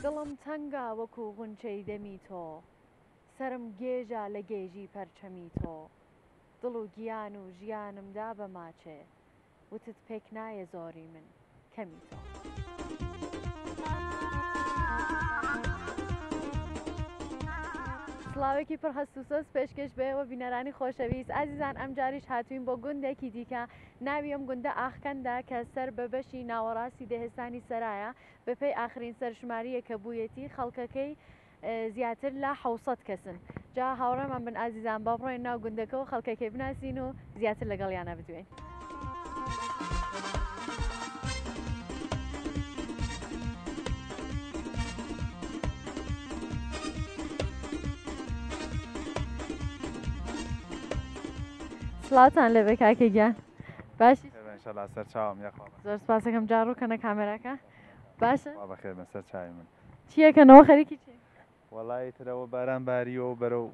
دڵم تەنگا وەکو غونچەی دەمی تۆ سرم گێژە لە گێژی پەرچەمی تۆ دڵ و گیان و ژیانمدا بە ماچێ وتت پێک نایە زۆری من کەمی تۆ سڵاوێکی پڕ هەست و سۆز پێشکەش بێەوە بینەرانی خۆشەویست ئازیزان ئەم جاریش هاتوین بۆ گوندێکی دیکە ناوی ئەم گوندە ئاخکەندا کە سەر بە بەشی ناوەڕاستی دەهێستانی سەرایە بەپێی ئاخرین سەرژماریە کە بوویەتی خەڵکەکەی زیاتر لە 600 کەسن جا هاوڕێمان بن ئازیزان با بڕۆین ناو گوندەکەەوە خەڵکەکەی بناسین و زیاتر لەگەڵیانە بدوێن. سڵاتان لەبێ کاکەگیان باشی سەر چاوم یاخوا زۆر سپاسەکەم جاڕووکەنە کامێراکە باشە بەخێر سەر چای من چیەکەنەوە خەریکی چی وەڵی ترەوە باران باریەوە بەرەو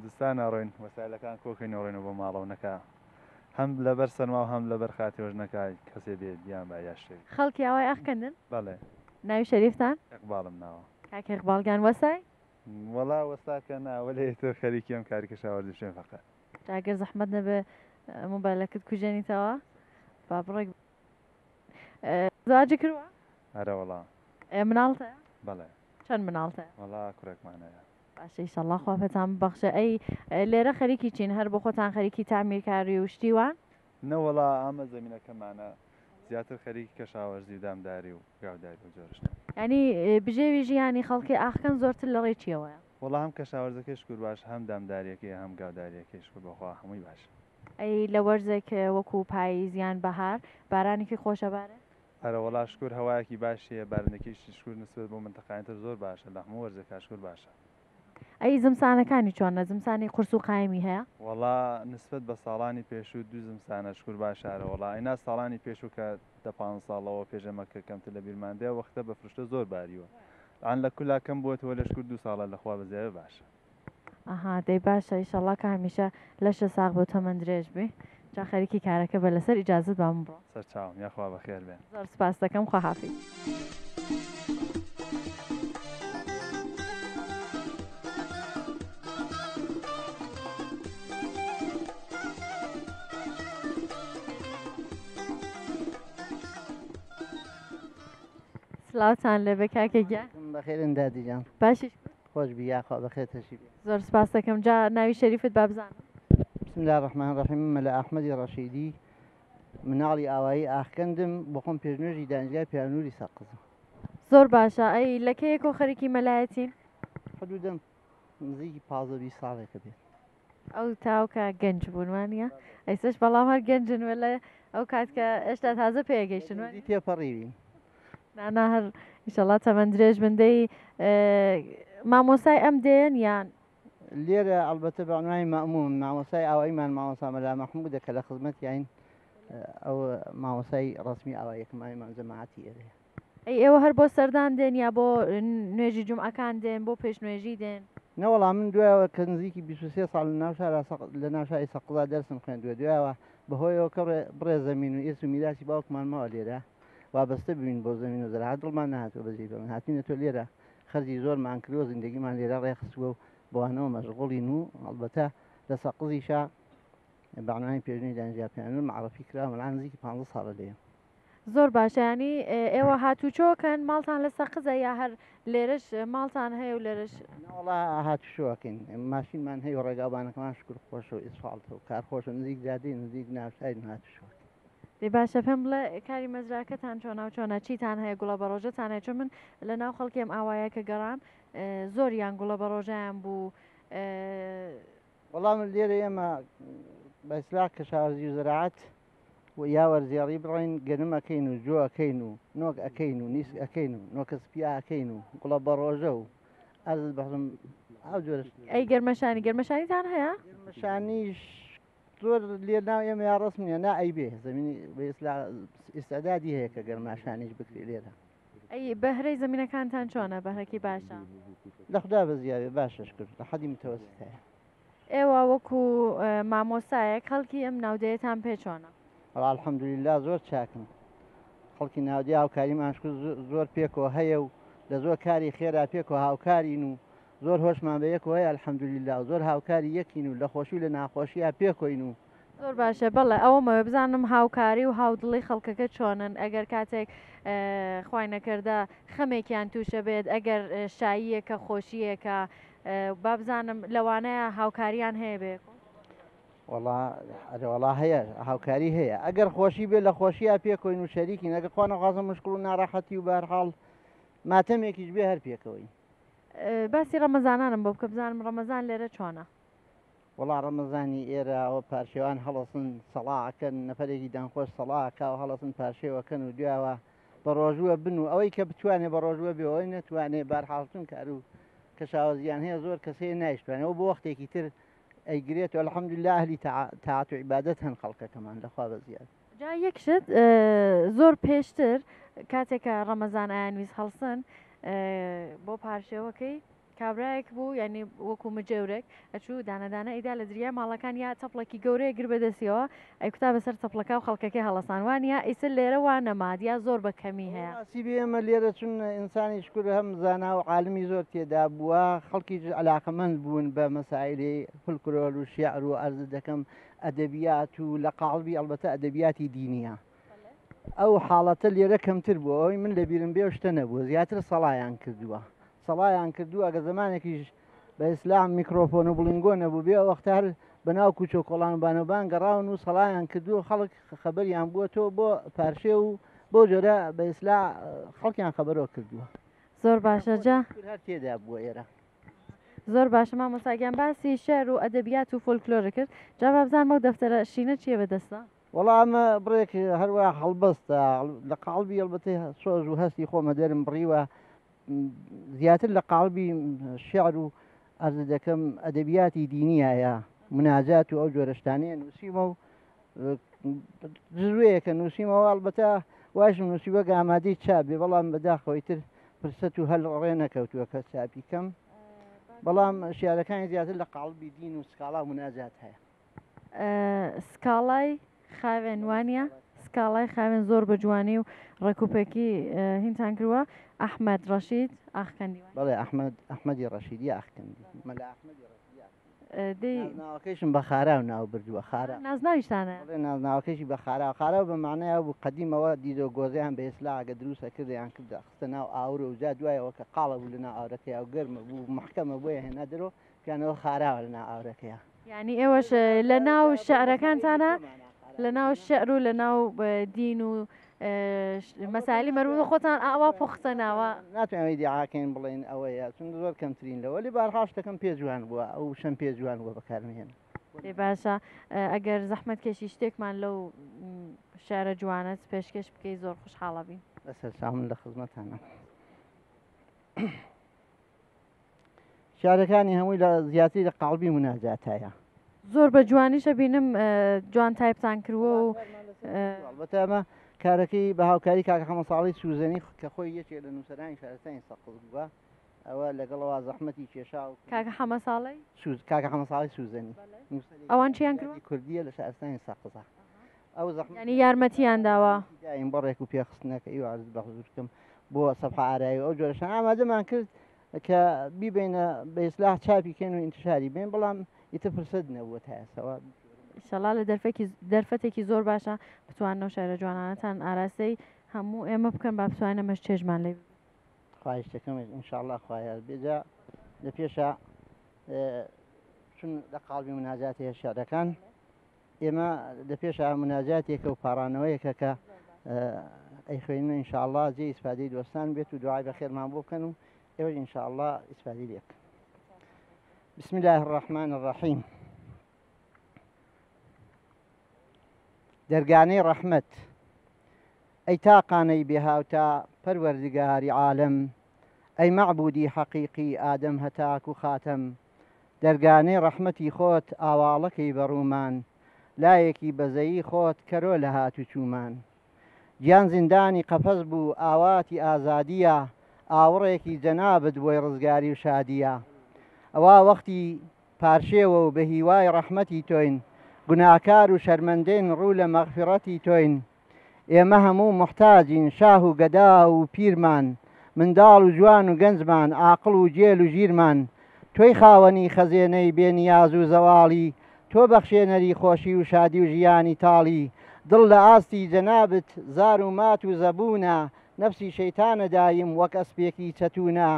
دستان ئەڕۆین وەسایلەکان کۆکەینەوەڕێنەوە بۆ ماڵەوە نەکە هەم لەبەر سەرما و هەم لەبەر خاتیۆژ نەکای کەسێ بێت دیان با یاشێ خەڵکی ئەوای ئەخکەندن بەڵێ ناوی شەریفتان ئەقباڵم ناوە کاکە ئیقباڵگیان وەسای وەڵا وەستاکە ناوەلێ تر خەریکی ئەم کاری کەشاوەردی شوێن فەقەت جاگەر زەحمەت نەبێ مۆبایلەکەت کوژێنیتەوە با بڕێک زواجی کردووە هەرە وەڵا مناڵتە بەڵێ چەند مناڵتە وەڵا کوڕێکمانەیە باشە ئیشەڵڵا خواپەتان ببەخشە ئەی لێرە خەریکی چین هەر بۆ خۆتان خەریکی تامیرکاری و شتیوان نەوەڵا ئامە زەمینەکەمانە زیاتر خەریکی کەشاوەرزی و دامداری و گاوداری و جۆرشتە ینی بژێوی ژیانی خەڵکی ئاخکەن زۆرتر لە ڕێکیەوەە وەڵا هەم کەشاوەرزەکەی شکر باش هەم دامداریەکەی هەم گاوداریەکەی شکر بەخوا هەمووی باش ئەی لە وەرزێک وەکو پاییزیان بەهار بارانێکی خۆشە بارە هەرە وەڵا شکر هەوایەکی باشیە بارنەکەیشی شکر نسبەت بۆ منتەقایەتە زۆر باشە لە هەموو وەرزێکا شکر باشە ئەی زمسانەکانی چۆنە زمسانی قورس و قایمی هەیە وەڵا نسبەت بە ساڵانی پێشوو دوو زمسانە شکر باشارە وەڵا ئەینا ساڵانی پێشوو کە دە 5 ساڵەوە پێشەمەکە کەمتر لە بیرماندەیە وەختە بە فرشتە زۆر باریوە ئەان لە کولا کەم بووەوە لە شکر 2 ساڵە لەخوا بەزیێ باشە ئەها دەی باشە ئیشەڵڵا کە هەمیشە لەشە ساغ بۆ تەمەند درێژ بێ جا خەریکی کارەکە بە لەسەر ئیجازت بام بڕۆ سەر چاوم یاخوا بەخێر بێن زۆر سپاس دەکەم خواحافیز سلااوتان لەبێ کاکەگیان بەخێرن دادیجان باشی خۆش بی یاخوا بەخێر تەشی بێ زۆر سپاس دەکەم جا ناوی شەریفت بابزانم بسم الله الرحمن الرحیم مەلە ئەحمەدی ڕەشیدی مناڵی ئاوایی ئاخکەندم بۆ خۆم پێشنوێژی دانیگای پیانووری سەقزم زۆر باشە ئەی لەکەیەکۆ خەریکی مەلایەتین حدودەم نزیکی 15 ساڵێکە بێت ئەو تاوکە گەنج بوونوانە ئەیسش بەڵام هەر گەنجن وەلە ئەو کات کە ئێشتا تازە پێگەیشتنوانی تێپەڕیوین نانا هەر ئیشەڵڵا تەمەند درێژ بندەی مامۆسای ئەم دێن یان لێرە ئەلبەتە بەعنوانی مەموم مامۆسای ئاواییمان مامۆسا مەلا مەحموودە کە لە خزمەت یاین ئەو مامۆسای ڕسمی ئاواییەکەمانیمان جەماعەتی ئێرەیە ئەی ئێوە هەر بۆ سەردان دێن یا بۆ نوێژی جومعەکان دێن بۆ پێشنوێژی دێن نەوەڵام من دوایەوە کە نزیکی 23 ساڵ لە ناوشاری سەقزا دەرسم خوێندووە دوایەوە بەهۆیەوە کە بڕێ زەمین و ئێس و میراسی باوکمان ماوە لێرە وابەستە ببین بۆ زەمین و زەراعەت دڵمان نهاتوە بەجێبەوە هاتینە تۆ لێرە خەرجی زۆرمان کردووە زیندگیمان لێرە ڕێخستووە و بۆوانەوە مەشغوڵین و ئەڵبەتە لە سەقزیشا بەعنوانی پێشنووی دانیجا پیانوور معرەفی کرا مەڵان نزیکی 15 ساڵە لێیە زۆر باشە ینی ئێوە هاتوچۆکەن ماڵتان لە سەقزە یا هەر لێرەش ماڵتان هەیە و لێرەش ناوەڵا هاتوشۆکەین ماشینمان هەیە و ڕێگاوانەکەمان شکر خۆشە و ئیسفالتە و کارخۆشە نزیک زیادەی نزیک ناوشین هاتوشۆک دەی باشە پێم بڵێ کاری مەزراکەتان چۆنا و چۆنە چیتان هەیە گوڵە بە ڕۆژەتان هەیە چون من لە ناو خەڵکیم ئاوایە کە گەڕام زۆریان گوڵە بە ڕۆژەیان بوو وەڵام لێرە ئێمە بە ئیسلاح کەشاوەرزی و زەراعەت و یا وەرزێڕی بڕین گەنم ئەەکەین و جۆ ئەەکەین و نۆک ئەەکەین و نیسک ئەەکەین و نۆکەسپیا ئەەکەین و گوڵە بە ڕۆژە و ئەرز بەخم ئەو جۆرە ئەی گەرمەشانیتان هەیە شانیش زۆر لێ ناو ئێمە یا ڕسم نیە نا ئەی بێ زمینی ئێستادادی هەیە کە گەرماشانیش بکرێ لێرە ئەی بەهرەی زمینەکانتان چۆنە بەهرەکی باشە لەخدا بە زیاوێ باشش کرد لە حەدی متەوەسط هەیە ئێوە وەکو مامۆسایەک خەڵکی ئەم ناودەیەتان پێ چۆنە الحەمدولله زۆر چاکن خەڵکی ناودی هاوکاریمان زۆر پێکەوە هەیە و لە زۆر کاری خێرا پێکەوە هاوکارین و زۆر هۆشمان بە یەکەوە هەیە الحەمدولیلا و زۆر هاوکاری یەکین و لە خۆشی و لە ناخۆشیە پێکۆین و زۆر باشە بەڵێ ئەوەمەوە بزانم هاوکاری و هاودڵی خەڵکەکە چۆنن ئەگەر کاتێک خوای نەکەردە خەمێکیان تووشە بێت ئەگەر شاییەکە خۆشیەکە با بزانم لەوانەیە هاوکاریان هەیە بێ وڵا هەیە هاوکاری هەیە ئەگەر خۆشی بێت لە خۆشیە پێکۆین و شەریکی نەگە خوا نەخوازە مشکل و ناڕەحەتی و بەرحاڵ ماتەمێکیش بێ هەر پێکەوەی باسی ڕەمەزانانم بۆ بکە بزانم ڕەمەزان لێرە چۆنە وڵا ڕەمەزانی ئێرە ئەوە پارشێوان هەڵەسن سەڵاکەن نەفرێکی دانخۆش سەڵاکە و هەڵەسن پارشێوەکەن و دوایەوە بە ڕۆژووە بن و ئەوەی کە بتوانێت بە ڕۆژوە بێەوەی نەتوانێت بارحاڵتون کار و کەشاوەزیان هەیە زۆر کەسەیە نایشتوانەوە بۆ وەختێکی تر ئەیگرێت و الحەمدولله ئەهلی تاعات و عیبادەت هەن خەڵکەکەمان لەخوا بەزیاد جا یەکشت زۆر پێشتر کاتێکە ڕەمەزان ئایانویست هەڵسن بۆ پارشێوەکەی کابراایەک بوو یعنی وەکو مجێورێک ئەچوو دانەدانە ئیدا لە دریای ماڵەکان یا چەپڵێکی گەورەیە گر بەدەستیەوە ئەیکوتا بەسەر چەپڵەکە و خەڵکەکەی هەڵەسانوان یا ئیسر لێرە وان نەمادیا زۆر بە کەمی هەیە سی ئێمە لێرە چون ئینسانی شکر هەم زانا و عالمی زۆر تێدا بووە خەڵکی علاقەمەند بوون بە مەسائلەی فولکلۆر و شیعر و عەرز دەکەم ئەدەبیات و لە قاڵبی ئەلبەتە ئەدەبیاتی دینیە ئەو حاڵەتە لێرە کەمتر بووە ئەوی من لە بیرم بێ شتە نەبووە زیاتر سەڵایان کردووە سەڵایان کردووە ئەگە زمانێکیش بە ئیسلام میکرۆفۆن و بڵنگۆ نەبوو بێ وەختار بەناو کوچۆ کۆڵان و بانەبان گەڕاون و سەڵایان کردووە خەڵک خەبەریان بووە تۆ بۆ پارشێ و بۆ جۆرە بە ئیسلا خەڵکیان خەبەرەوە کردووە زۆر باشە جا هەر تێدا بووە ئێرە زۆر باشە مامۆستاگیان باسی شێر و ئەدەبیات و فۆلکلۆرە کرد جا با بزانمە و دەفتەرە شینە چییە بەدەستە وەڵامە بڕێک هەروە هەڵبەستە لە قاڵبی هەڵبەتەی سۆز و هەستی خۆمە دەرم بڕیوە زیاتر لە قاڵبی شێعر و عەرز دەکەم ئەدەبیاتی دینیایە مناجات و ئەو جۆرەشتانەیە نووسیمە و جزوەیەکە نووسیمەوە ئەڵبەتە واشم نووسیوە ئامادەی چاپ بێ بەڵام بەداخەوەی تر پرسەت و هەل ڕێ نەکەوتووە کە چاپی کەم بەڵام شیعرەکانی زیاتر لە قاڵبی دین و سکاڵا و مناجات هەیە سکاڵای خاوێن وانە سکاڵای خاوێن زۆر بە جوانی و ڕێکوپێکی هینتان کردووە ئەحمەد ڕەشید ئاخکەندی بەڵێ ئەحمەدی ڕەشیدی ئاخکەندی مەلا ئەحمەدی ناوەکەیشم بە خارا و ناو بردووە خارا نازناویشتانە ناوەکەیشی بە خارا خارا بە معنەیە بوو قەدیمەوە دیدۆ گۆزیان بە ئێسلاگە دروستە کردیان کردە خستە ناو ئاورە و جا دوایەوە کە قاڵە بوو لەنا ئاورەکەی و گەرمە بوو محکەمە بۆیە هێنا دەرۆ پیانەوە خاراوە لەنا ئاورەکەیە یعنی ئێوەش لە ناو شعرەکانتانە لە ناو شعر و لە ناو دین و مەسائلی مەروون خۆتان ئاوا پوختەناوە ناتوانێت دیعاکەین بڵێن ئەوەیە چون زۆر کەمترین لەوە لێ بارها شتەکەم پێ جوان بووە ئەو شەم پێ جوان بووە بەکارمێن لێ باشە ئەگەر زەحمەت کێشی شتێکمان لەو شارە جوانت پێشکەش بکەی زۆر خوشحاڵە بین بەسەر چاوم لە خزمەتانە شارەکانی هەمووی لە زیاتری لە قاڵبی مناجات هەیە زۆر بە جوانیشە بینم جوان تایپتان کردووە و ئەڵبەتە ئەمە کارەکەی بە هاوکاری کاکە حەمە ساڵی سوزەنی کە خۆی یەکێک لە نووسەرانی شارستانی سەقڵ بووە ئەوە لەگەڵەوە زەحمەتی کێشا و کاکە حەمە ساڵی کاکە حەمە ساڵی سوزەنی ئەوان چیان کردووە کوردیە لە شارستانی سەقزە ئەو ینی یارمەتیان داوە دایم بەڕێک و پێخستنەکەی و عرض بەخزورکەم بۆ سەفحە ئارایی و ئەو جۆرەشان ئامادەمان کرد کە بیبینە بە ئیسلاح چاپی کەن و ئینتشاری بین بەڵام ئیتر فرسەت نەبووە تا ئێستا ئینشەڵا لە دەرفەتێکی زۆر باشە بتوانەوە شارە جوانانەتان ئاراستەی هەموو ئێمە بکەن با بتوانە مەش چێژمان لێ خواهشتەکەمش ئینشاءالله خوایە بێجا لە پێشە چون لە قاڵبی مناجات هەیە شارەکان ئێمە لە پێشە مناجاتێکە و پاڕانەوەیەکە کە ئەی خوێنە ئینشاءالله جێ ئیسپادەی دۆستان بێت و دوعای بەخێرمان بۆ بکەن و ئێوەش ئینشاءالله ئیسپادەی لێ بکەن بسم الله الرحمن الرحیم دەرگانەی ڕەحمەت ئەی تاقانەی بێهاوتا پەروەردگاری عالەم ئەی مەعبودی حەقیقی ئادەم هەتاک و خاتەم دەرگانەی ڕەحمەتی خۆت ئاواڵەکەی بەڕوومان لایەکی بەزەیی خۆت کەرۆ لە هاتوچوومان گیان زیندانی قەپەس بوو ئاواتی ئازادیە ئاوڕێکی جەنابت بۆی ڕزگاری و شادیە ئەوە وەختی پارشێوە و بە هیوای ڕەحمەتی تۆین گوناکار و شەرمەندەین ڕوو لە مەغفرەتی تۆین ئێمە هەموو محتاجین شاه و گەدا و پیرمان منداڵ و جوان و گەنجمان عاقڵ و جێل و ژیرمان تۆی خاوەنی خەزێنەی بێنیاز و زەواڵی تۆ بەخشێنەری خۆشی و شادی و ژیانی تاڵی دڵ لە ئاستی جەنابت زار و مات و زەبوونە نەفسی شەیتانە دایم وەک ئەسپێکی چەتونە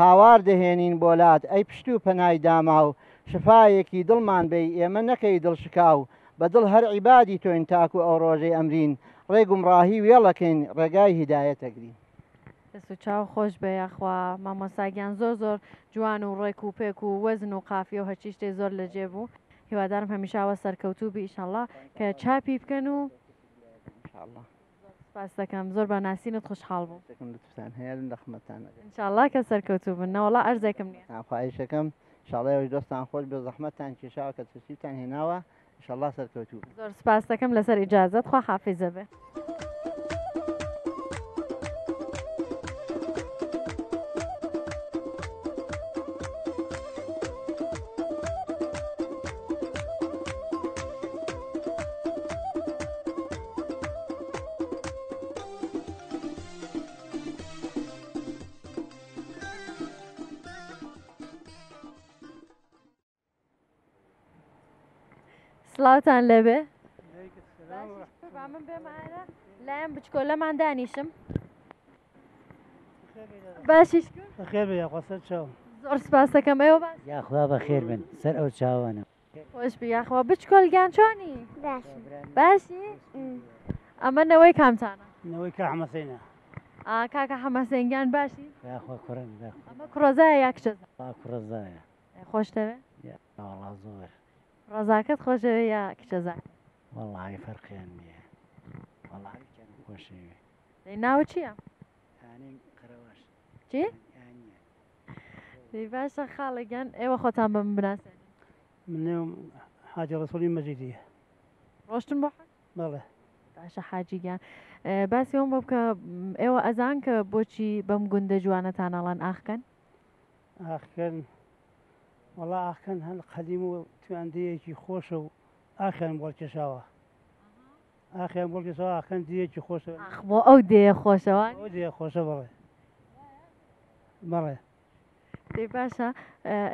هاوار دەهێنین بۆلات ئەی پشت و پەنای داما و شفایەکی دڵمان بێ ئێمە نەکەی دڵشکاو بەدڵ هەر عیبادی تۆین تاکو ئەو ڕۆژەی ئەمرین ڕێگومڕاهی وێڵەکەین ڕێگای هیدایەتەگرین. دەست و چاو خۆش بێ یاخوا مامۆستاگیان زۆر جوان و ڕێک و پێک و وەزن و قافیە و هەرچی شتێ زۆر لەجێ بوو هیوادارم هەمیشاوە سەرکەوتوو بی ئیشەڵڵا کە چاپی بکەن و سپاس دەکەم زۆر بە ناسینت خوشحاڵ بوو لەتان هەیە لە خمەتان ئینشاءڵڵا کە سەرکەوتوو بن نەوەڵا ئەرزێکم نییە خواهشەکەم ئینشاڵڵا دۆستان خۆش بێ زەحمەتان کێشاوە کە چەسیتان هێناوە ئینشاڵڵا سەرکەوتوو زۆر سپاس دەکەم لەسەر ئیجازەت خوا حافیزە بێ. سڵاوتان لەبێ من بێمارە لایەن بچکۆلەمان دانیشم باشیش بەخێر بێ یاخواسەر چاو زۆر سپاس دەکەم ئێوە باش یاخوا بەخێر بن سەر ئەو چاوانە خۆش بی یاخوا بچکۆلگیان چۆنی باشی ئەمە نەوەی کامتانە نەوەی کە حەمەسینە کاکە حەمەسێنگیان باشی یاخوا کوڕم ئەمە کوڕەزایە یا کچەزە کوڕەزایە خۆشتەوێ وەڵا زۆر ڕۆزاکەت خۆشەوێ یا کچەزای وەڵی فەرقیان نییە وەڵی خۆشەوێ دەی ناوە چییە قەرەواش چی دەی باشە خاڵێکیان ئێوە خۆتان بە من بناسێن من نێوم حاجی ڕسوولی مەجیدیە ڕۆشتن بۆ بەڵێ باشە حاجیگیان باسی ئەوم بۆ بکە ئێوە ئەزان کە بۆچی بەم گوندە جوانەتانەڵەن ئاخکەن ئاخکەن وەڵا ئاخکەن هەن قەدیم و تواندەیەکی خۆشە و ئاخیان بۆ کێشاوە ئاخیان بۆ کێشەوە ئاخکەن دیەکی خۆشە بۆ ئەو دێ خۆشەوە ئەو دێ خۆشە بەڵێ بەڵێ دەی باشە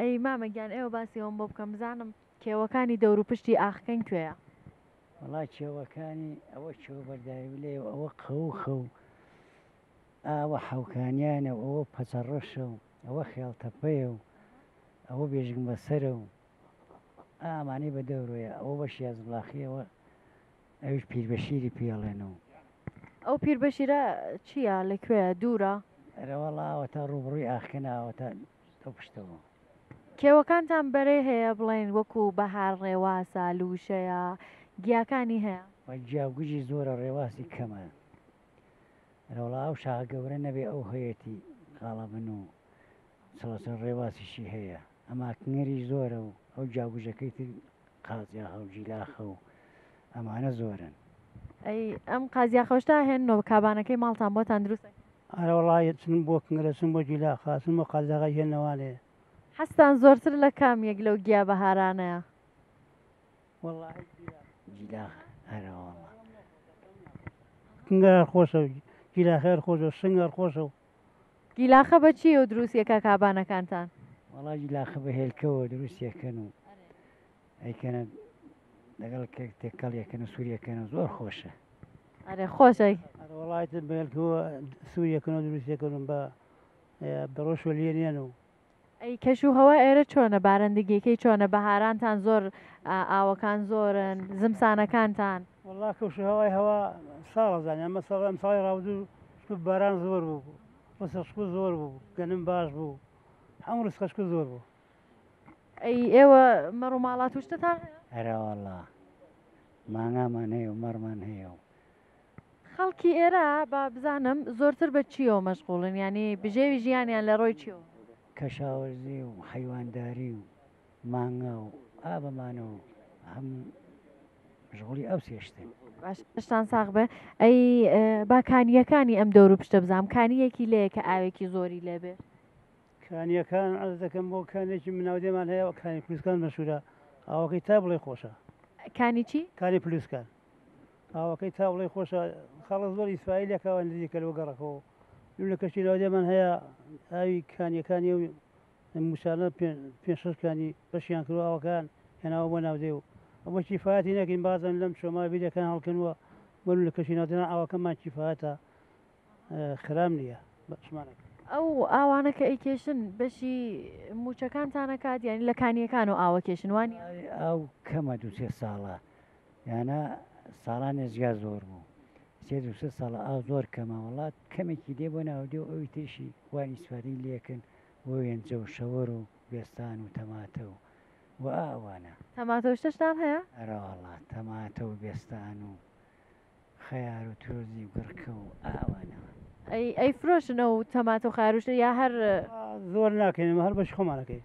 ئەی مامەگیان ئێوە باسی ئەوم بۆ بکەم بزانم کێوەکانی دەور و پشتی ئاخکەن کوێیە وڵای کێوەکانی ئەوە کێوە بەرداوی لێ ئەوە قەوخە و ئاوە حەوکانیانە و ئەوە پەچەڕەشە و ئەوە خێڵتەپەیە و ئەوە بێژگم بەسەرە و ئامانەی بە دەورۆیە ئەوە بە شیازبلاخیەوە ئەوش پیربەشیری پێڵێنەوە ئەو پیربەشیرە چییە لەکوێ دوورە ئەرەوەڵاوە تا ڕوبڕووی ئاخکەناوە تا ئەو پشتەوە کێوەکانتان بەرێ هەیە بڵێن وەکو بەهار ڕێواسە لووشەیە گیاکانی هەیە جیاگوژی زۆرە ڕێواسی کەمە ئەرەوڵا ئەو شاغ گەورە نەبێ ئەو هەیەی قاڵە بن و سەڵەسەر ڕێواسیشی هەیە ئەما کنگەری زۆرە و ئەو جاگوژەکەی تر قازیاخە و جیلاخە و ئەمانە زۆرن ئەی ئەم قازیا خۆشتا هێنەوە کابانەکەی ماڵتان بۆتان دروستە ئەرەوەڵایە چن بۆ کنگرە چن بۆ جیلاخە چن بۆ قازاغای هێنەوانەیە حەستان زۆرتر لە کام یەک لەو گیا بەهارانەیە وەڵی جیلاخ هەرەوەڵە کنگەر خۆشە و جیلاخێر خۆشە و شنگەر خۆشە و گیلاخە بە چی و دروستیەکە کابانەکانتان وەڵا جیلاخە بە هێلکەوە دروستیەکەن و ئەیکەنە لەگەڵ تێکەڵیەکەن و سووریەکەن زۆر خۆشە ئەرێ خۆشەی وڵایتە بەهێلکەوە سووریەکەن و دروستیەکەن بە بەڕۆژ لێنێن و ئەی کەش و هەوە ئێرە چۆنە بارەندگیەکەی چۆنە بەهارانتان زۆر ئاوەکان زۆرن زمسانەکانتان وڵا کەوش هەوای هەوا ساڵەزانانی ئەمە ساڵ ئەم ساڵی ڕاوردوو باران زۆر بوو ڕسەشک زۆر بوو گەنم باش بوو هەموو ڕسخەشک زۆر بوو ئەی ئێوە مەڕووماڵات وشتتان هەرەوەڵا مانگامان هەیە و مەڕمان هەیە و خەڵکی ئێرە با بزانم زۆرتر بە چیەوە مەشغوڵن ینی بژێوی ژیانیان لە ڕۆی چیەوە کەشاوەرزی و حیوانداری و مانگا و ئابەمانە و هەموو مشغوڵی ئەو سێشتن باشتان ساغ بێ ئەی باکانیەکانی ئەم دەور و پشتە بزانام کانیەکی لەیە کە ئاوێکی زۆری لێبێ کانیەکان ئەز دەکەم بۆ کانێکی مناودێمان هەیە کانی پلوسکان مەشهورە ئاوەکەی تا بڵێ خۆشە کانی چی کانی پلوسکان ئاوەکەی تا بڵێ خۆشە خەڵک زۆر ئیسفایی لەکەوە نزیکە لەوە گەڕەکەەوە لە کەشیراوە دێمان هەیە ئاوی کانیەکانی و موسانە پێ شەشکانی بەشیان کردو ئەوەکان هێناوە بۆ ناودێ و ئەمە چیفاەتی نەکەین بازن لەم شۆما بیرەکان هەڵکردووە بەر لە کەشیناوتێنان ئەوەکەمان چیفاەتە خراب نییە بەشمانەکە ئەو ئاوانە کە ئەیکێشن بەشی موچەکانتانەکات یانی لە کانیەکان و ئاوە کێشنوانی ئەو کەمە دو سێ ساڵە یانە ساڵان ێزگا زۆر بوو سێ دو سێ ساڵە ئاو زۆر کەمە وڵات کەمێکی دێ بۆ ناودێ و ئەوی تێشی وانی سواری لێکن بۆ وێنجە و شەوەر و بێستان و تەماتە و ئاوانە تەماتە و شتشتان هەیە ئەرەوەڵات تەماتە و بێستان و خەیار و تۆزی و گڕکە و ئاوانەوە ئەی فرۆشنە و تەماتە و خاروشتە یا هەر زۆر ناکەین هەر بەشی خۆمانەکەی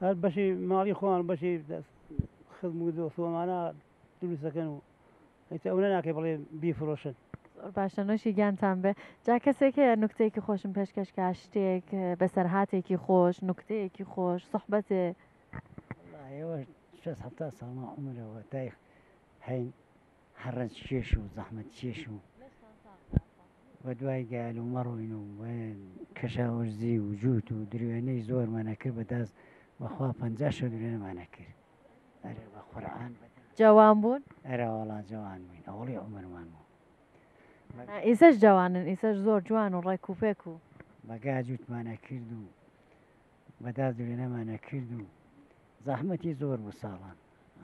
هەر بەشی ماڵی خۆمان بەشی خزم و دۆسۆمانە دروستەکەن و ئەو ناکەی بڵێ بیفرۆشن زۆر باشە نوۆشی گیانتان بێ جا کەسێکە نوکتەیەکی خۆشم پێشکەشکە شتێک بەسەرهاتێکی خۆش نوکتەیەکی خۆش سوحبەتێ ئێوە 6 ساڵە عمرەوە دایخ هەین هەڕەنج کێش و زەحمەت کێش و بە دوای گال و مەڕۆین و کەشاوەرزی و جووت و درێنەی زۆرمانە کرد بەداست بەخوا 50 شە درێنەمانە کرد ئەرێ بە قورعان جوان بوون ئەرە وەڵا جوان بووین ئەوڵی عمرمان بوو ئیسەش جوانن ئیسەش زۆر جوان و ڕێک و پێک و بەگا جووتمانە کرد و بەداست درێنەمانە کرد و زەحمەتی زۆر بوو ساڵان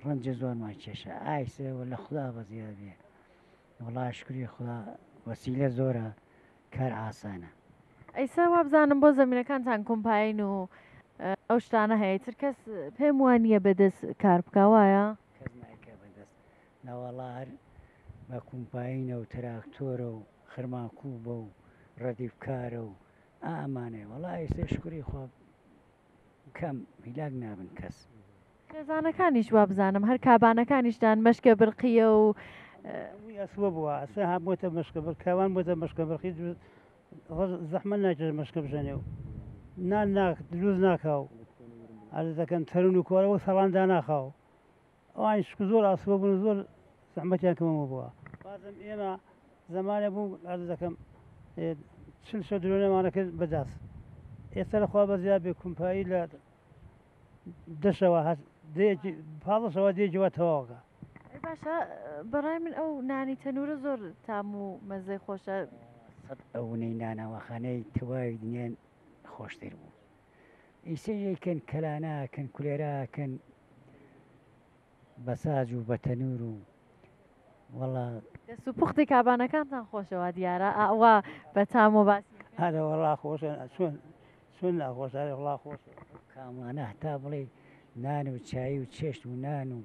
ڕەنجە زۆرمان کێشە ئایسەوە لە خوددا بەزیاد بێ وەڵا شکری خوددا وەسیلە زۆرە کار ئاسانە ئەیسا وا بزانم بۆ زەمینەکانتان کۆمپاین و ئەو شتانە هەیە تر کەس پێم وانە بەدەست کار بکەوایە کەس نایکە بەدەست ناوەڵار بە کومپاینە و تراکتۆرە و خرماکوبە و ڕەدیفکارە و ئامانێ وەڵا ئێستا شکری خۆ کەم هیلاک نابن کەس خێزانەکانیش وا بزانم هەر کابانەکانیشتان مەشکە برقیە و ئەسوە بووە ئەسە هەبووتە مەشکە بەر کاوان بۆتە مەشکە بەرخی زەحمە ناکرێت مەشکە بژەنێ و نان دروست ناکاو ئەرز دەکەن تەرون و کۆرەوە سەڵاندا ناخاو ئەوان شک زۆر ئاسوە بوون زۆر زەحمەتیان کەمەوە بووە بازم ئێمە زمانە بوو ئەرز دەکەم چل شە درۆنەمانە کرد بەدەست ئێستا لەخوا بەزیاد بێ کومپایی لە دەشەوە پاڵەشەوە دێجەوە تەواوەکە باشە بەڕای من ئەو نانی تەنورە زۆر تام و مەزەی خۆشە ئەوەی ناناوەخانەی تەواوی دنیان خۆشتر بوو ئیسەیەکەن کەلاناکەن کولێراکەن بە ساز و بە تەنور و وەڵا دەست و پوختی کابانەکانتان خۆشەوە دیارە ئەوە بە تام و باسی هەرە وەڵا خۆشە چۆن ناخۆشە وڵا خۆشە کامانە هەتا بڵێ نان و چای و چێشت و نان و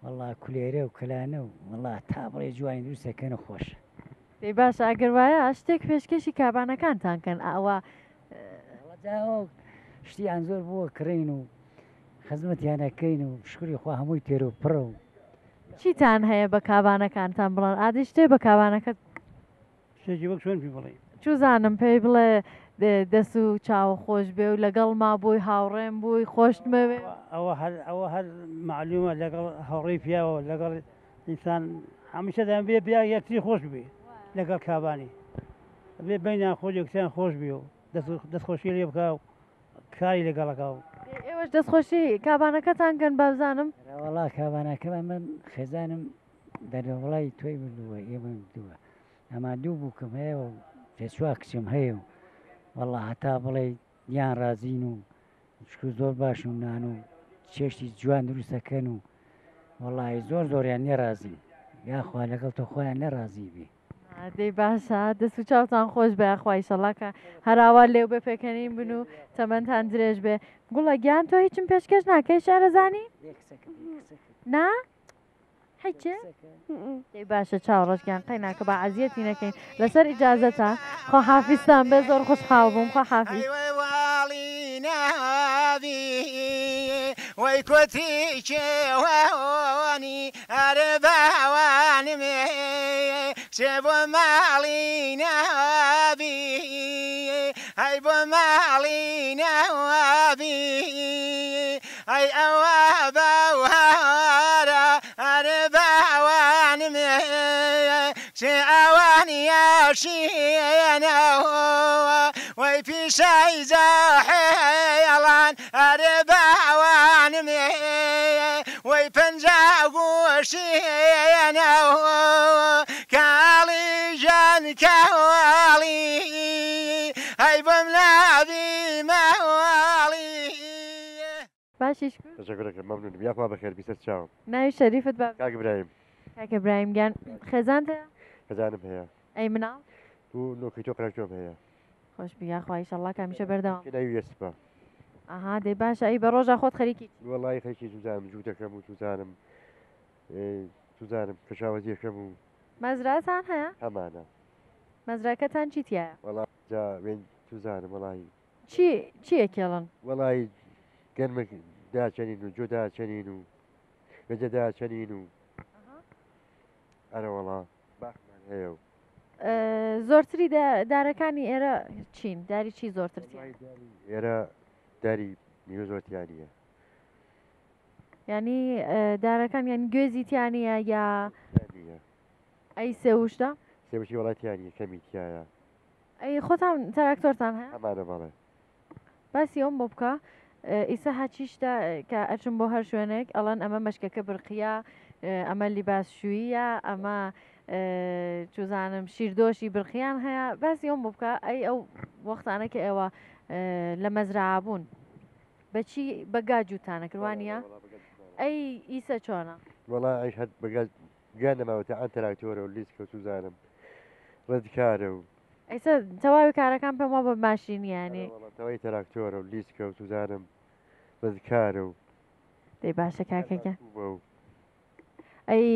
وەڵا کولێرە و کەلانە و وەڵا تا بڵێ جوانی دروستەکەن و خۆشە دەی باشە ئەگەر وایە شتێک پێشکەشی کابانەکانتان کەن ئەوە شتیان زۆر بووە کڕین و خزمەتیانەکەین و شکری خوا هەمووی تێر و پڕە و چیتان هەیە بە کابانەکانتان بڵێن ئادی شتێ بە کابانەکەت شتێکی وەک چۆن پێ بڵێ چوزانم پێی بڵێ دەست و چاوە خۆش بێ و لەگەڵ ما بووی هاوڕێم بووی خۆشتمەوێ ئەوە هەر معلومە لەگەڵ هاوڕێی پیاوە لەگەڵ ئینسان هەمیشە دەیان بێ بیا یەکتری خۆش بێ لەگەڵ کابانی بێ بینیان خۆش یەکتریان خۆش بێ و دەستخۆشی لێ بکە و کاری لەگەڵەکە و ئێوەش دەستخۆشی کابانەکەتان کەن با بزانم وەڵا کابانەکەمان من خێزانم دەرەوەڵای تۆی بردووە ئێمە بردووە ئەما دوو بووکم هەیە و پێچوا کچم هەیە و وەڵا هەتا بڵێ یان رازین و شکر زۆر باش و نان و چێشتی جوان دروستەکەن و وەڵی زۆر زۆریان نێرازین یاخوا لەگەڵ تۆ خۆیان نەرازی بێ دەی باشە دەست و چاوتان خۆش بە یاخوای شەڵاکە هەراوا لێو بە پێکەنین بن و تەمەندان درێژ بێ گوڵە گیان تۆ هیچم پێشکەش ناکەی شارەزانی نا حیچێ دەی باشە چاوەڕۆژگیان قەی ناکە بە عەزیەتی نەکەین لەسەر ئیجازەتە خۆ حافیزتان بێ زۆر خۆشحاڵ بووم خۆ حافیز وەی کوتی کێوانی ئەرە باوانمێ چێ بۆ ماڵی نابی ئەی بۆ ماڵی ناوابی ئەی ئەوە باوهارە ئەرە باوانمێ چێ ئەوە ياشينا وفي شي زاحيلان أربعوان ويفنجا وشينا كالي جان كوالي هاي بملابي موالي. باشیش کو تشکر لك ممنون بياخذ بخير بيست شاو ناوی شەریفت باب كاك ابراهيم کاک ابراهیم گیان خێزانت هەیە خزانب هي ئەی مناڵ تو نوكي تو قراكوم هي خۆش بیا خوا ئیشەڵڵا کامیشە بەردەوام كده يسبا ئاها دەی باشە ئەی بە ڕۆژە خۆت خەریکی والله خيشي توزانم جوتكم وتوزانم توزانم كشاوزيكم مەزراتان هەیە همانا مەزراکەتان چیتیایە والله جا وين توزانم والله چیە کێڵن والله قرمك دا شنينو جو دا شنينو وجا دا شنينو أنا والله باخمان هيو زۆرتری دارەکانی ئێرە چین داری چی زۆرترتی والله داري داري ميوزوتيانية ینی دارەکان یان گوێزی تیانە یا ثانية ئەی سێوشدا سوي والله ثانية كميتيايا ئەی خۆتان تراکتۆرتان هەیە همانا والله باسی ئەوم بۆ بکە ئیسا هاچیشدا کە ئەچم بۆ هەر شوێنێک ئەڵەن ئەمە مەشکەکە برقیە ئەمە لیباسشوویە ئەمە چوزانم شیردۆشی برقیان هەیە باسی ئەوم بۆ بکە ئەی ئەو وەختانە کە ئێوە لە مەزرعە بوون بەچی بەگا جووتانە کردوانە ئەی ئیسە چۆنە والله عيش هاد بقى قانا ما وتعان تراكتورة والليسكا وسوزانم رد كارو ئەیسا تەواوی کارەکان پێم وا بە ماشینیانی والله توي تراكتورة والليسكا وسوزانم رد كارو دەی باشە کاکەکە ئەی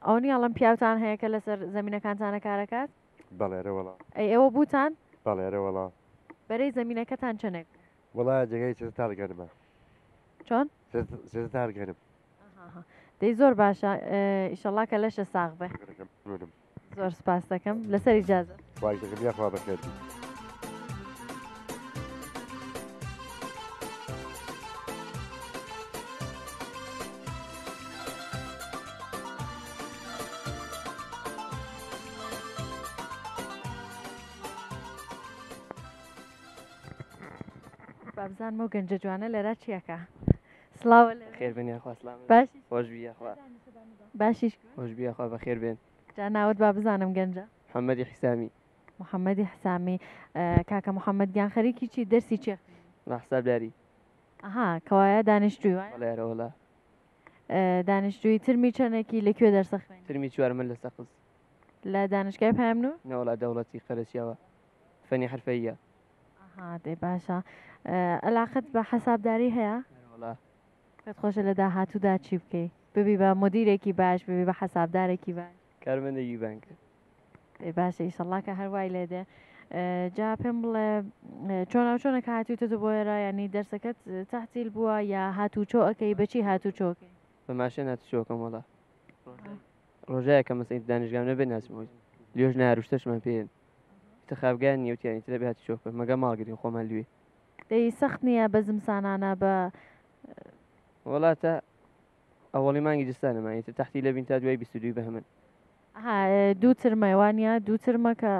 ئەوەنی ئەڵم پیاوتان هەیە کە لەسەر زمینەکانتانە کارەکات بەڵێ رە والله ئەی ئێوە بوتان بەڵێ رە والله بەرەی زمینەکەتان چنێک والله جگەی سێزتار گەنمە چۆن سێزتار گەنم دەی زۆر باشە ئیشەڵا کە لەشە ساغ بێ ممنونم زۆر سپاس دەکەم لەسەر ئیجازە وايد دەکەم یاخوا بەخێر بابزانمە و گەنجە جوانە لێرا چیەکە سلااوە خێر بێن یاخوا سلام باشی خۆش بی یاخوا باشیش خۆش بی یاخوا بەخێر بێن جا ناوت با بزانم گەنجە محەممەدی حسامی محەممەدی حسامی کاکە محەممەد گیان خەریکی چی دەرسی چێ ڕاحسابداری ئەها کەوایە دانیشتوی وایە بەڵێرەوەلا دانیشتوی ترمی چەندێکی لەکوێ دەرسە خوێن ترمی چوارمە لە سەقز لە دانشگای پامنوور نەوەڵا دەوڵەتی قەرەسیاوە فەنی حرفەیە ئەها دەی باشە علاقت بە حەسابداری هەیە وڵا پێت خۆشە لە داهاتوودا چی بکەی ببی بە مدیرێکی باش ببی بە حەسابدارێکی باش کارمەندێکی بانکە دەی باشە ئیشەڵا کە هەروای لێدێ جا پێم بڵێ چۆنە کە هاتووتە بۆ ئێرە ینی دەرسەکەت تەحسیل بووە یا هاتوچۆ ئەەکەی بەچی هاتوچۆکەی بە ماشێن هاتوچۆکەم وڵا ڕۆژایە کە مەسەی دانیشتگام نەبێ ناسمەوەی لێژ ناروشتەشمان پێن تەخابگان نیوتیانی ترە بێ هاتوچۆکە مەگە ماڵگرین خۆمان لوێ دەی سەخت نییە بە زمسانانە بە وڵاتە ئەوەڵی مانگی دستانەمانیتە تەحتی لە بین تا دوای 22 بە هەمن دوو ترمەوانە دوو ترمە کە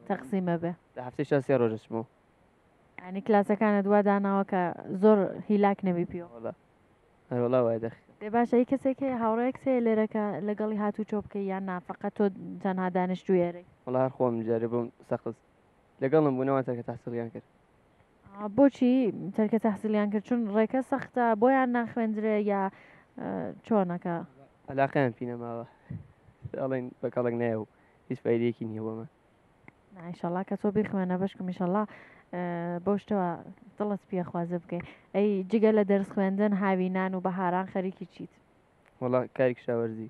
تەقسیمە بێ لە هەفتەی سێ ڕۆژەچمەوە ینی کلاسەکانە دوا داناوە کە زۆر هیلاک نەبی پێوە وڵا هەروەڵا وای دەخ دێ باشە هی کەسێک هەیە هاوڕەیەک سێ لێرەکە لەگەڵی هاتوو چۆ بکەی یان نافقەت تۆ تەنها دانیشتوو ئێرەی وڵا هەر خۆم جارێ بم سەقز لەگەڵم بوونەوە تەرکە تەحسیلیان کرد بۆچی تەرکە تەحسیلیان کرد چون ڕێکە سەختە بۆیان ناخوێندرێ یا چۆنەکە علاقیان پینەماوە ئەڵێن بەکەڵک نایە و هیچ فایدەیەکی نییە بۆمە ئایشەڵا کە تۆ بیخوێنە بەشکم ئیشەڵا بۆ شتەوە دڵت پێخوازە بکەی ئەی جگە لە دەرس خوێندن هاوینان و بەهاران خەریکی چیت وڵا کاری کشاوەرزی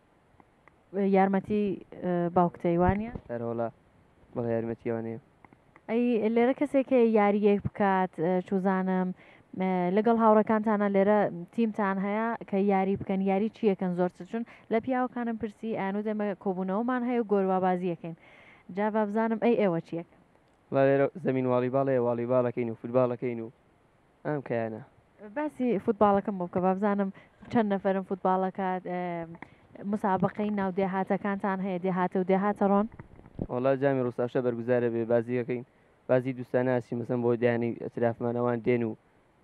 یارمەتی باوکتەیوانە هەرەوەڵا بەڵێ یارمەتیوانەیە ئەی لێرە کەسێک یاریەک بکات چوزانم لەگەڵ هاوڕەکانتانە لێرە تیمتان هەیە کە یاری بکەن یاری چیەکەن زۆر چون لە پیاوەکانم پرسی ئەنوو دەمە کۆبوونەوەمان هەیە و گۆروابازیەکەین جا بزانم ئەی ئێوە چیەکە وڵا لێرە زەمین واڵیباڵەیە واڵیباڵەکەین و فوتباڵەکەین و ئەم کایانە باسی فوتباڵەکەم بۆ بکە بزانم چەند نەفەرم فوتباڵەکات مسابقەی ناو دێهاتەکانتان هەیە دێهاتە و دێهاتە ڕۆن وڵا جامی ڕووساشە بەرگزارە بێ بازیەکەین بازی دوستاناسی مەسم بۆ دیانی ئەترافمانەوان دێن و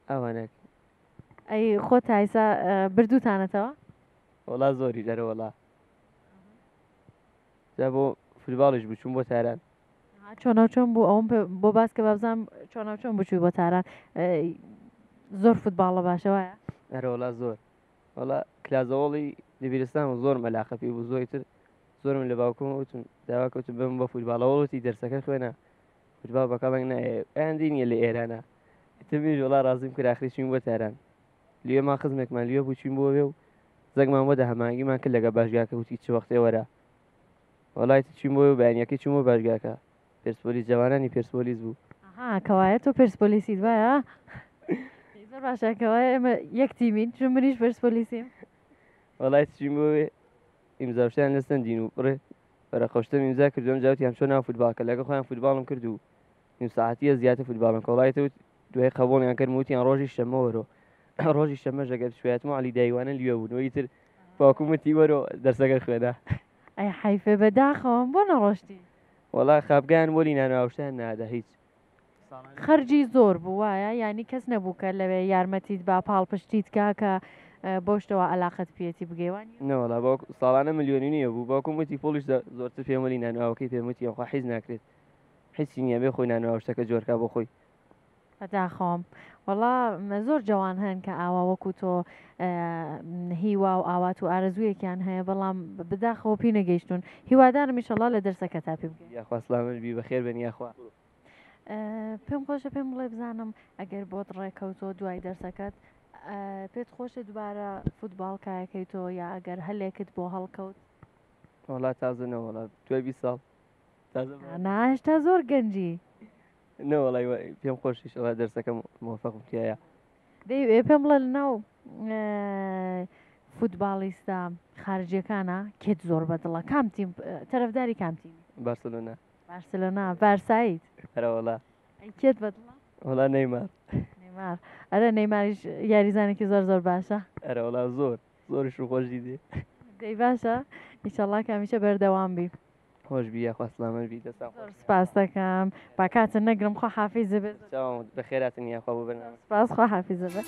ئەوانە ئەی خۆ تایسا بردووتانەتەوە وڵا زۆری دەرە وڵا جا بۆ فوتباڵیش بچوون بۆ تاران چۆنە چۆن بوو ئەوم بۆ باسکە بابزانام چۆنە چۆن بچووی بۆ تاران زۆر فوتباڵە باشەوەیە ئەرە وڵا زۆر وڵا کلازەوەڵی لەبیرستان و زۆر مەلاقە پێی بوو زۆری تر زۆرم لە باوکم وتم داواکەوت بم بە فوتباڵەوەڵەتی دەرسەکە خوێنە فوتبال بەکەڵنگ نایە ئەیان نییە لە ئێرانە تبیش وڵا ڕازیم کرد ئاخری چوین بۆ تاران لێمان خزمێکمان لێ بوو چوین بۆ بێ و زەگمان بۆ دە هەمانگیمان کرد لەگە باشگاکە وتی چ وەختێ وەرە وڵای چوین بۆ بەیانیەکەی چوون بۆ باشگاکە پێرسپۆلیس جوانانی پێرسپۆلیس بوو کەوایە تۆ پێرسپۆلیسیت وایە زۆر باشەکەوای ئێمە یەک تیمین چون منیش پێرسپۆلیسیم وڵای چوین بۆ ئیمزاوشیان لەستەندین و بڕێ بەرەخۆشتم ئیمزا کردوم جاوتیان چۆن ناو فوتبالکە لەگە خۆیان فوتباڵم کرد و نیم ساعتیە زیاتر فوتباڵم کۆڵایەوە دوای خەبۆڵیان کرد وتیان ڕۆژی شەمە وەرۆ ڕۆژی شەمەش ئەگەر شوێتمە علی دایوانە لێ بوون تر باوکومەتی وەرۆ دەرسەکە خوێنە ئەی حیفێ بەداخەوەم بۆ نەڕۆشتی وڵا خاپگان وەلی ناناوشتان نادا هیچ خەرجی زۆر بوو وایە ینی کەس نەبوو کە لەوێ یارمەتیت با پاڵپشتیت کا کە بۆ شتەوە علاقت پێێتی بگەوانی نەوەڵا باوک ساڵانە ملیۆنی نییە بوو باوکم وتی پۆلیش زۆرتر پێمەلی ناناوەکەی پێمەتی ئەوخوا حیز ناکرێت هیچی نییە بێ خۆی ناناوشتەکە جۆرکا بۆ خۆی بەداخۆم وەڵا زۆر جوان هەن کە ئاوا وەکو تۆ هیوا و ئاوات و ئارەزوویەکیان هەیە بەڵام بداخەوە پێی نەگەیشتون هیوادارم ئیشەڵا لە دەرسەکە تا پێ بگەیت یاخوا سلامت بی بەخێر بن یاخوا پێم خۆشە پێم بڵێ بزانم ئەگەر بۆت ڕێکەوتۆ دوای دەرسەکەت پێت خۆشە دووبارە فوتباڵ کایەکەیتەوە یا ئەگەر هەلێکت بۆ هەڵکەوت وڵا تازەنەوە وڵا دوای 20 ساڵ هێشتا زۆر گەنجی نەوەڵی پێم خۆشیشەوە دەرسەکەم مۆفەقم تایە دەی پێم بڵێ لەناو فوتباڵیستا خارجیەکانە کێت زۆر بەدڵە کام تیم تەرەفداری کام تیم بارسلۆنا بارسلۆنا بارسایت هەرە وڵا کێت بەدڵە وڵا نەیمار نەیمار ئەرە نەیماریش یاریزانێکی زۆر زۆر باشە ئەرە وڵا زۆر زۆریش و خۆشی دێ دەی باشە ئیشەڵا کامیشە بەردەوام بی خۆش بی یاخوا سلامت بی دەستا زۆر سپاس دەکەم با کاتن نەگرم خۆ حافیزە بێت بەخێراتن یاخوا بۆ بەرنامە سپاس خۆ حافیزە بێت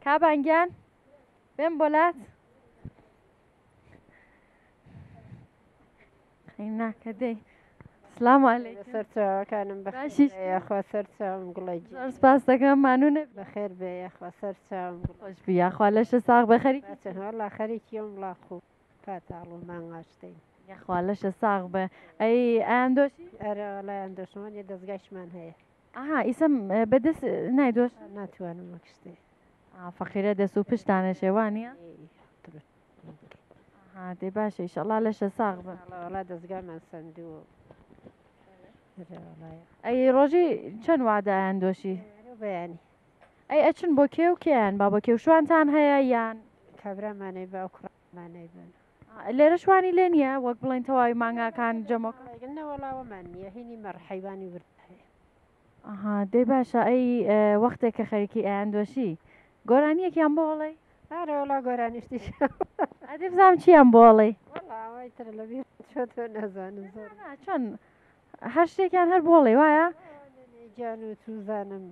کابانگیان بێم بۆلات ناکە دەی سلام عەلەیکم سەرچاوەکانم باشی یاخوا سەرچاوم گوڵی زۆر سپاس دەکەم مانوونە بەخێر بێ یاخوا سەرچاوم خۆش بی یاخوا لەشە ساغ بەخەری هەڵا خەریکیم وڵا خوب پاتاڵ و مانگاشتین یاخوا لەشە ساغ بە ئەی ئەیان دۆشی ئەرە وەڵایان دۆشمانی دەستگاشمان هەیە ئاها ئیسم بەدەست نایدۆش ناتوانم وەکشتێ فەقیرە دەست و پشتانە شێوانە دێ باشە ئیشەڵا لەشە ساغ بە وڵا دەستگامان سندووە ئەی ڕۆژی چەند وادایان دۆشی بەیانی ئەی ئەچن بۆ کێ و کێیان با بۆ کێوشوانتان هەیە یان کابرامانەی باوکڕمانەی بن لێرە شوانی لێ نییە وەک بڵێن تەواوی مانگاکان جەمەکەنەوەڵاوەمان نییە هینی مەرحەیوانی ورد هەیە ئەها دەی باشە ئەی وەختێک کە خەریکی ئەیان دۆشی گۆرانیەکیان بۆڵێ ئارەوەڵا گۆرانیشتی ئەدی بزانام چیان بۆڵێ تر لەبیر چۆ نەزانم زۆر چۆن هەر شتێکیان هەر بۆڵێ وایە گیان و تووزانم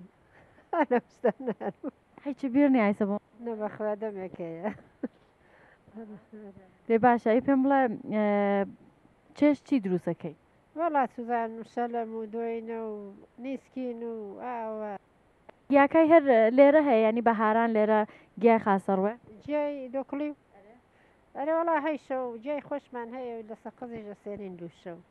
هیچ بیرنی ئایسە بۆ نەبەخوا دەمێکەیە دێ باشە ئەی پێم بڵێ چێش چی دروستەکەی وەڵا تووزانم شەلەم و دۆینە و نیسکین و ئاوە گیاکای هەر لێرە هەیە ینی بەهاران لێرە گیای خاسەڕوێ جای دۆکڵی ئەرێ وەڵا هەیشە و جای خۆشمان هەیە و لە سەقزی لە سێنین لوشە و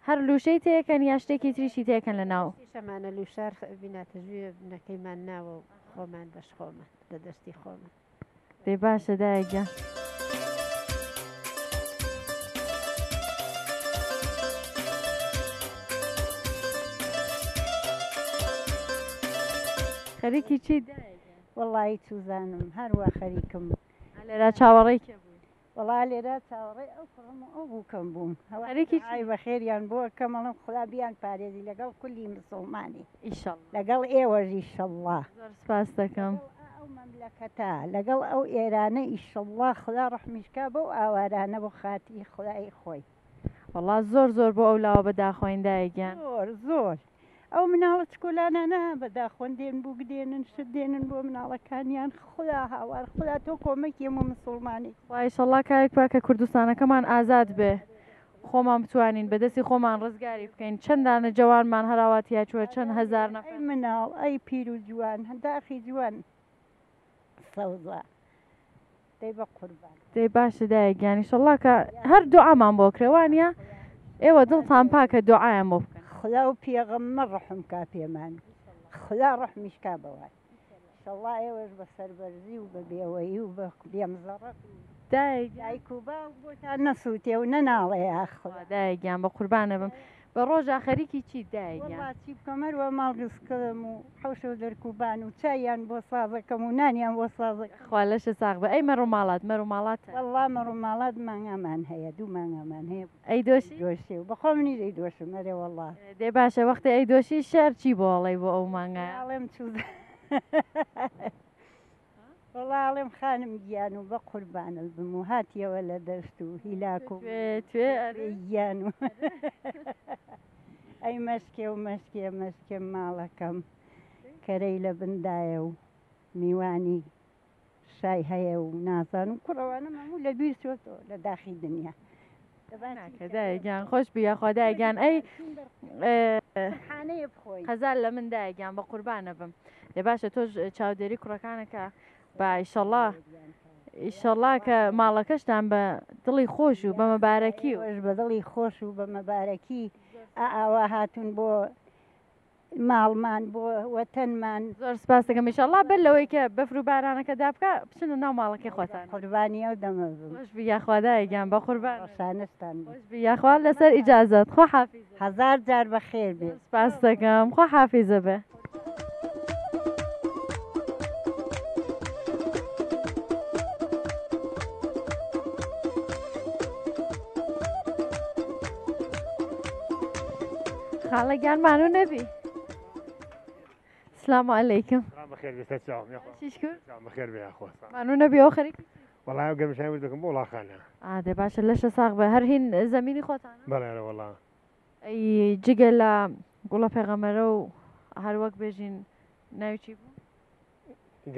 هەر لوشەی تێکەن یا شتێکی تریشی تێکەن لە ناو شەمانە لوشار بیناتەژوی بنەکەیمان ناوە و خۆمان بەش خۆمان لە دەستی خۆمان دێ باشە دایەگە خەریکی چی دایگیان وەڵی توزانم هەروە خەریکم لێرا چاوەڕێی کێ بووی وەڵا لێرە چاوەڕێ ئەو کوڕم و ئەو بووکەم بووم خەریکی ئای بە خێریان بۆ کەمەڵم خدا بیان پارێزی لەگەڵ کولی مسڵمانی ئیشەڵڵا لەگەڵ ئێوەژ ئیشەڵڵا زۆر سپاس دەکەم ئەو مەملەکەتە لەگەڵ ئەو ئێرانە ئیشەڵڵا خدا ڕەحمیشکا بەو ئاوارانە بۆ خاتی خدای خۆی وەڵا زۆر زۆر بۆ ئەو لاوە بەداخۆین دایگیان زۆر ئەو مناڵە چکۆلانانە بەداخۆن دێن بوو بدێنن شت دێنن بۆ مناڵەکانیان خدا هاوار خدا تۆ کۆمەکی ئێمە مسڵمانی وایشەڵڵا کارێک با کە کوردستانەکەمان ئازاد بێ خۆمان بتوانین بەدەستی خۆمان ڕزگاری بکەین چەندانە جوانمان هەراواتیا چووە چەند هەزار نەفەر ئەی مناڵ ئەی پیر و جوان هەنداخی جوان سەوزە دەی بە قوربان دەی باشە دایگیان ئیشەڵڵا کە هەر دوعامان بۆ کرێوانە ئێوە دڵتان پاکە دوعایان بۆ بکەن خدا و پێغەممە ڕەحم کا پێمان خدا ڕەحمیشکا بەوای ئیشەڵڵا ئێوەش بە سەربەرزی و بە بێوەیی و بە بێمزەڕەت دایک و باوک بۆتان نەسووتێ و نەناڵەیە خدا دایگیان بە قوربانە بم بە ڕۆژە خەریکی چی دایگیان وڵاتی بکەم هەروە ماڵگەستکەم و حەوشە و دەرکوبان و چایان بۆ سازەکەم و نانیان بۆ سازەکە خوا لەشە ساغ بە ئەی مەڕووماڵات مەڕووماڵات وەڵا مەڕووماڵات مانگامان هەیە دوو مانگامان هەیە ئەی دۆشی دۆشێ و بەخۆ منی دەی دۆشم ئەرێ وەڵا دێ باشە وەختی ئەی دۆشی شەر چی بۆڵی بۆ ئەو مانگایە ئاڵێم چوو وەڵاڵێم خانم گیان و بە قوربانت بم و هاتیەوە لە دەشت و هیلاک و گیان و ئەی مەشکێ و مەشکێ ماڵەکەم کەرەی لە بندایە و میوانی شای هەیە و نازان و کوڕەوانە مەموو لە بیر چۆتەوە لە داخی دنیا دایگیان خۆش بیا خوا دایگیان ئەی حانەیە بخۆی خەزار لە من دایگیان بە قوربانە بم لێ باشە تۆش چاودێری کوڕەکانەکە با ئیشەڵڵا کە ماڵەکەشتان بە دڵی خۆش و بە مەبارەکی وش بە دڵی خۆش و بە مەبارەکی ئاوا هاتون بۆ ماڵمان بۆ وەتەنمان زۆر سپاس دەکەم ئیشەڵڵا بەر لەوەی کە بەفر و بارانەکە دابکە بچنە ناو ماڵەکەی خۆتان قوربانی ئەو دەمەزم خۆش بیا دایگیان بە قوربان شانستان خۆش بیا لەسەر ئیجازەت خۆ حافیز هەزار جار بەخێر بێ سپاس دەکەم خۆ حافیزە بێ خاڵە گیانمانوو نەبی سلام علیکم بخير بيستسلم يا اخوان شكرا بخير بيا اخوان مانو نبي اخرك والله قبل شوي بدكم والله خانه عادي باشا ليش صاغ هر هين زميني خوتانا بلا والله اي جيجلا قولا پیغمبرو هر وقت بيجين ناوچی بو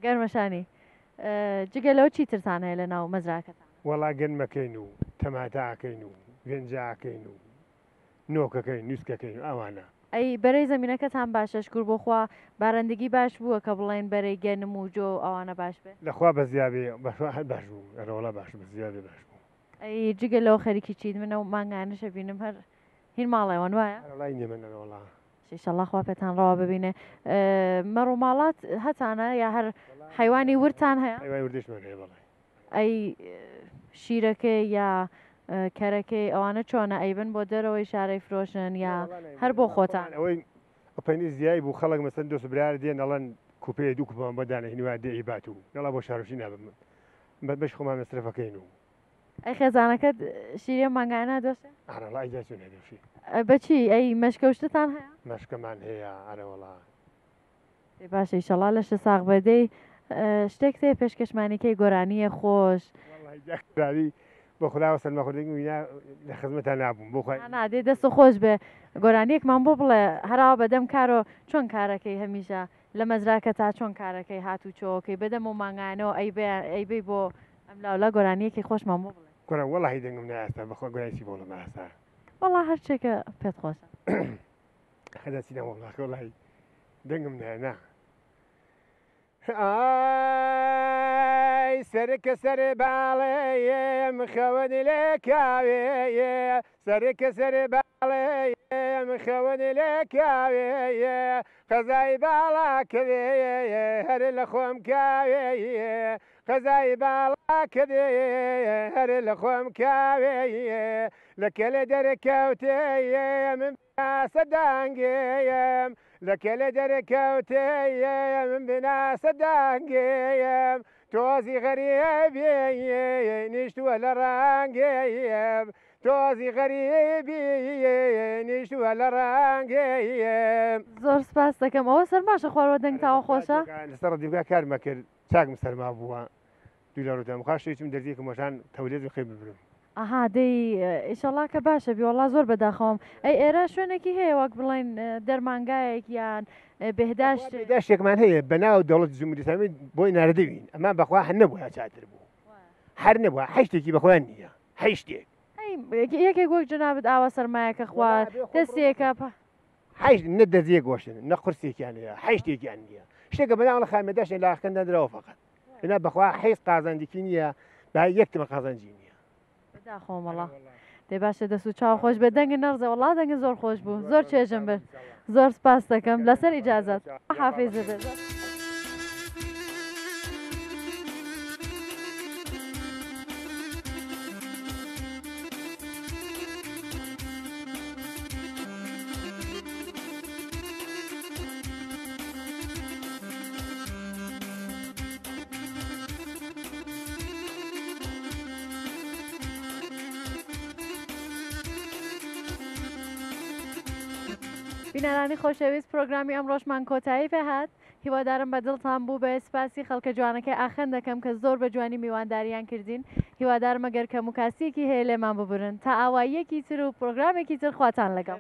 گرمشانی جيجلا چی ترسانه لنا مزرعتنا والله قن مكينو تماتا كينو گنجا كينو نوكا كين نسكا كين اوانا ئەی بەرەی زمینەکەتان باشە شکر بۆ خوا بارندگی باش بووە کە بڵێن بەرەی گەنم و جۆ ئەوانە باش بێت لەخوا بە زیابێ باش بوو ئەرەوەڵا باش بە زیادە باش بوو ئەی جگە لەوە خەریکی چیت منە و مانگانەشە بینم هەر هین ماڵێوان وایە لای منەوەڵا شیشەڵا خوا پێتان ڕەوا ببینێ مەڕ و ماڵات هەتانە یا هەر حیوانی ورتان هەیە وردیشمان هەیە بەڵێ ئەی شیرەکەی یا کەرەکەی ئەوانە چۆنە ئەیبن بۆ دەرەوەی شارەی فرۆشن یا هەر بۆ خۆتان ئەوەی ئەپەنی زیایی بوو خەڵک مەسەن دۆست برار دێن ئەڵەن کوپەیە دوو کوپەمان بەدانە هینوا دێ ئیبات و نەڵا بۆ شارۆشی نابم بەش خۆمان مەسرفەکەین و ئەی خێزانەکەت شیرە مانگانە دۆستە ئارەڵای جاچون هەدەشی بەچی ئەی مەشکەوشتتان هەیە مەشکەمان هەیە ئارەوەڵا باشە ئیشەڵا لەشە ساغ بەدەی شتێک تێ پێشکەشمانیکەی گۆرانیە خۆش بۆ خداوە سەلمە خوردنی وینا لە خزمەتان نابووم بۆ خۆی نادێ دەست خۆش بێ گۆرانیەکمان بۆ بڵێ هەراوە بەدەم کارۆ چۆن کارەکەی هەمیشە لە مەزراکە تا چۆن کارەکەی هاتوو چۆکەی بەدەم و مانگانەوە ئەیبێ بۆ ئەم لاولا گۆرانیەکی خۆشمان بۆ بڵێ گۆران وەڵی دەنگم ناستا بەخۆ گۆرانسی بۆ لە ماستا وەڵا هەر شتێکە پێت خۆشە خەداسی ناوەڵاکە وڵی دەنگم نانا سەرکە سەرێ باڵێم خەوەنی لێ کاوێیە سەرکە سەرێ باڵێم خەوەنی لێ کاوێیە قەزای باڵاکەوێیە هەر لە خۆم کاوێیە قەزای باڵاکەدێ هەر لە خۆم کاوێیە لەکە لە دەرەکەوتێیە من سەدانگێم لەکێ لە دەرەکەوتەیە من بنا سەدانگەیەم تۆزی غەریبی نیشتووە لە ڕانگەیەم تۆزی غەریبی نیشتووە لە ڕانگەیەم. زۆر سپاس دەکەم. ئەوە سەرماشە خوارەوە دەنگ تاوە خۆشە لەسەر ڕدیبگا کارمە کرد چاکم سەرما بووە دوو لە ڕوتەم خاشتێکم دەردێکم مۆشان تەولێت خێ ببرم. ئەها دەی ئیشەڵا کە باشە بیوەڵا زۆر بەداخەوەم. ئەی ئێرە شوێنێکی هەیە وەک بڵێن دەرمانگایەک یان بێداشتێکمان هەیە بەناو دەوڵەت جمهوری ئیسلامی بۆی ناردەبین ئەمان بەخوا هەر نەبووە چاتر بوو هەر نەبووە هەشتێکی بەخۆیان نییە هەشتێک یەکێک وەک جنابەت ئاوا سەرمایەکە خوارد دەستێکە نە دەزیە گۆشتن نە قورسێکیان هەیە هەشتێکیان نییە شتێکە بەناو لە خامێداشێن لە ئاخکەندا درەوە فەقەت لەنا بەخوا حیز قازاندێکی نییە با یەکتمە قازانجی نییە خۆمەڵە دەی باشە دەست و چاو خۆش بێ دەنگی نەرزە وڵا دەنگی زۆر خۆش بوو زۆر چێژم بێت زۆر سپاس دەکەم لەسەر ئیجازەت حافیزە بێت. بینەرانی خۆشەویست پرۆگرامی ئەمڕۆژمان کۆتایی پێهات هیوادارم بە دڵتان بوو بە سپاسی خەڵکە جوانەکەی ئاخەن دەکەم کە زۆر بە جوانی میوانداریان کردین هیوادارم ئەگەر کەم و کاسیەکی هەیە لێمان ببرن تا ئاواییەکی تر و پرۆگرامێکی تر خواتان لەگەڵ.